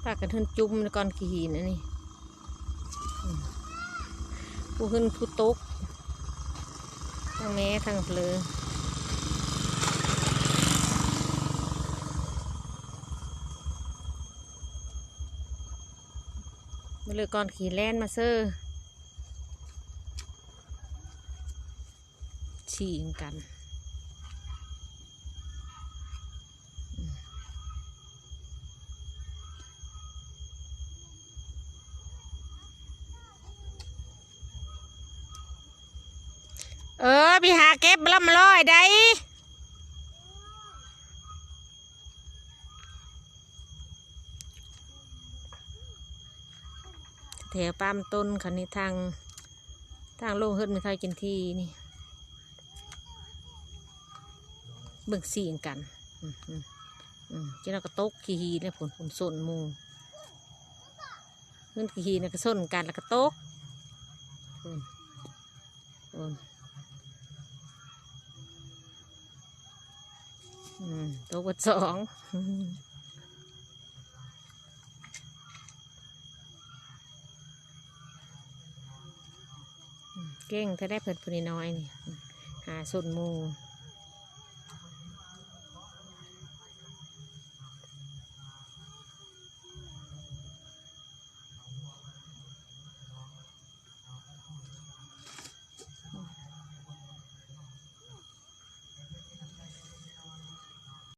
ปากกันทึนจุ่มก่อนกี่หินนี่ผู้ขึ้นผู้ตกทั้งแม่ทั้งเพลอมาเลยก่อนขี่แล่นมาเซอร์ฉี่กันไปหาเก็บลำลอยได้แถวปั๊มต้นคันนี้ทางลงเฮิร์ดมีใครกินทีนี่เบิ่งสีกันเจ้าเราก็ตกขี้หีเนี่ยผลส่วนมูเงินขี้หีเนี่ยก็ส่วนกันแล้วก็ตกตัวบทสองเก่งถ้าได้เพิ่นผู้น้อยนี่หาส่วนมู